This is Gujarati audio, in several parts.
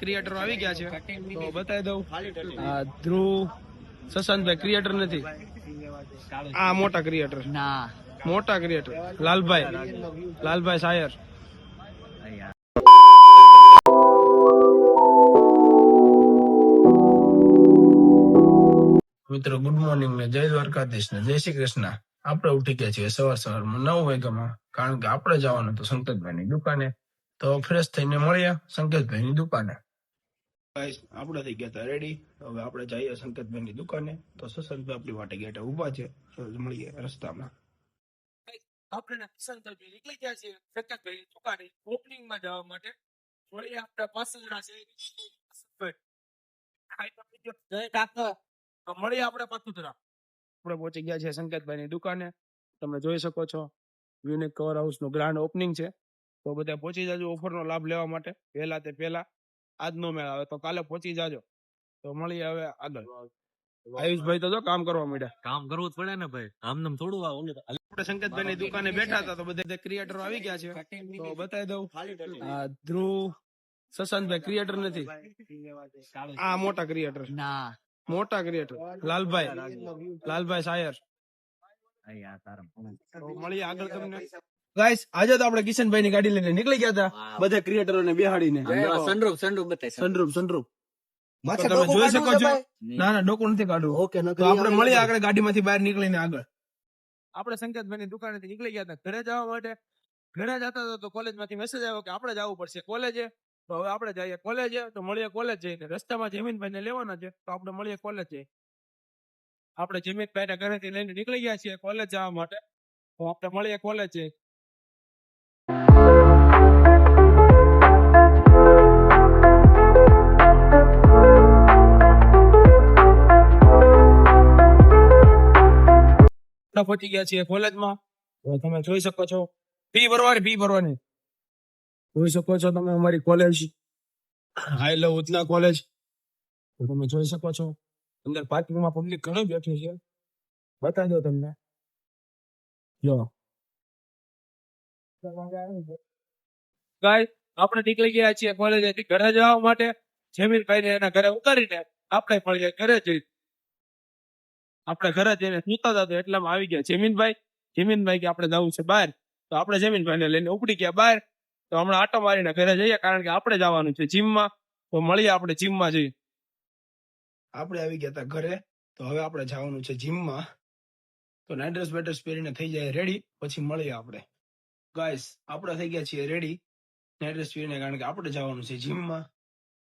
ક્રિએટર આવી ગયા છે તો બતાવી દઉં. આ ધ્રુવ સસંતભાઈ ક્રિએટર નથી, આ મોટા ક્રિએટર, મોટા ક્રિએટર લાલભાઈ શાયર. મિત્રો ગુડ મોર્નિંગ ને જય દ્વારકાધીશ ને જય શ્રી કૃષ્ણ. આપણે ઉઠી ગયા છીએ સવારમાં 9 વાગ્યામાં, કારણ કે આપણે જવાનું હતું સંકેતભાઈની દુકાને. તો ફ્રેશ થઈને મળ્યા સંકેતભાઈની દુકાને. આપણે થઈ ગયા હતા રેડી. હવે આપણે જઈએ સંકેતભાઈની દુકાને. તો સસંતભાઈ આપણી વાટે ગેટે ઉભા છે, મળીએ રસ્તામાં. આપણે સંકેતભાઈ નીકળી ગયા છીએ સંકેતભાઈની દુકાને ઓપનિંગમાં જવા માટે. મળીએ આપણા પાસેના છે મળીએ આપણે પાછું. આપણે પહોંચી ગયા છે સંકેતભાઈની દુકાને. તમે જોઈ શકો છો યુનિક કવર હાઉસ નું ગ્રાન્ડ ઓપનિંગ છે. તો બધા પહોંચી જાજો ઓફર નો લાભ લેવા માટે. પહેલા આજનો મેળ આવે તો કાલે પહોંચી જાજો. તો મળીએ હવે આગળ. આયુષભાઈ તો જો કામ કરવા માંડ્યા. કામ કરવું જ પડે ને ભાઈ, આમ થોડું. આપણે સંકેતભાઈની દુકાને બેઠા હતા તો બધા ક્રિએટરો આવી ગયા છે તો બતાવી દઉં. આ ધ્રુવ સસંતભાઈ ક્રિએટર નથી, આ મોટા ક્રિએટર, લાલભાઈ શાયર. મળીએ આગળ તમને. ગાઈસ આજે તો આપણે કિશનભાઈ ની ગાડી લઈને નીકળી ગયા હતા, બધા ક્રિએટરો ને બેહાડીને. સનરૂફ તમે જોઈ શકો છો. ના ડોકું નથી કાઢવું. તો આપણે મળીએ આગળ ગાડીમાંથી બહાર નીકળીને આગળ. આપણે સંકેતભાઈ ની દુકાને નીકળી ગયા હતા ઘરે જવા માટે. ઘરે જતા હતા તો કોલેજ માંથી મેસેજ આવ્યો કે આપણે જવું પડશે કોલેજે. તો હવે આપણે જઈએ કોલેજે. તો મળીએ કોલેજ જઈને. રસ્તામાં જમીનભાઈ ને લેવાના છે તો આપણે મળીએ કોલેજ જઈએ. આપણે જમીનભાઈ ના ઘરેથી લઈને નીકળી ગયા છીએ કોલેજ જવા માટે. તો આપણે મળીએ કોલેજ જઈએ. પહોંચી ગયા છીએ કોલેજમાં. તમે જોઈ શકો છો ફી ભરવાની જોઈ શકો છો તમે અમારી કોલેજ આઈ લવ ઉધના કોલેજ. તમે જોઈ શકો છો અંદર પાર્કિંગમાં પબ્લિક ઘણી બેઠી છે. બતાવી દો તમને. જો ગાઈસ આપણે નીકળી ગયા છીએ કોલેજેથી ઘરે જવા માટે. જમીનભાઈને એના ઘરે ઉતારીને આપણે મળીએ ઘરે જઈ. આપણે ઘરે જઈને સુતા હતા એટલામાં આવી ગયા જમીનભાઈ કે આપણે જવું છે બહાર. તો આપણે જમીનભાઈને લઈને ઉપડી ગયા બહાર. તો હમણાં આટો મારીને ઘરે જઈએ કારણ કે આપણે જવાનું છે જીમમાં. તો મળીએ આપણે જીમમાં જઈએ. આપણે આવી ગયા હતા ઘરે. તો હવે આપણે જવાનું છે જીમમાં. તો નાઇટ ડ્રેસ પહેરીને થઈ જાય રેડી, પછી મળીએ આપણે. ગાઈસ આપણે થઈ ગયા છીએ રેડી નાઇટ ડ્રેસ પહેરીને, કારણ કે આપણે જવાનું છે જીમમાં.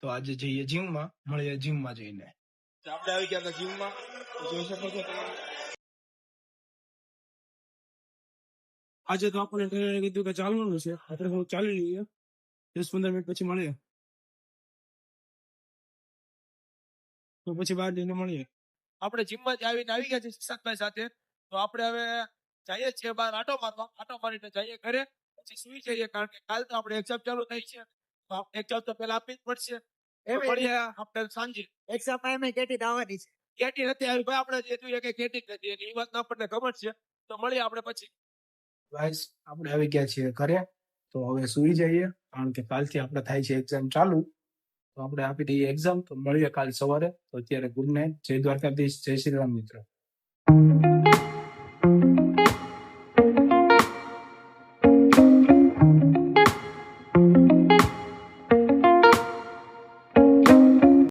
તો આજે જઈએ જીમમાં, મળીએ જીમમાં જઈને. આપણે આવી ગયા હતા જીમમાં. જોઈ શકો છો આજે તો આપણે ટ્રેનરે કીધું કે ચાલવાનું છે. આપણે હું ચાલી લઈએ, 10-15 મિનિટ પછી મળીએ. તો પછી બહાર જઈને મળીએ. આપણે જીમમાં જ આવી ગયા છે શિક્ષકભાઈ સાથે. તો આપણે હવે જઈએ છીએ બહાર આટો મારીને જઈએ ઘરે, પછી સુઈ જઈએ કારણ કે કાલ તો આપણે એક્ઝામ ચાલુ થઈ છે. તો એક્ઝામ તો પેલા આપવી જ પડશે. આપણે સાંજે એક્ઝામ કેટી આવવાની છે. કેટી નથી આવી ભાઈ, આપણે જે જોઈએ કે કેટી નથી, એ વાત આપણને ખબર છે. તો મળીએ આપણે પછી. ગાઈસ આપણે આવી ગયા છીએ ઘરે. તો હવે સુઈ જઈએ કારણ કે કાલથી આપણે થાય છે એક્ઝામ ચાલુ. તો આપણે આપી દઈએ એક્ઝામ. તો મળીએ કાલ સવારે. તો અત્યારે ગુડ નાઇટ, જય દ્વારકાધીશ, જય શ્રી રામ મિત્રો.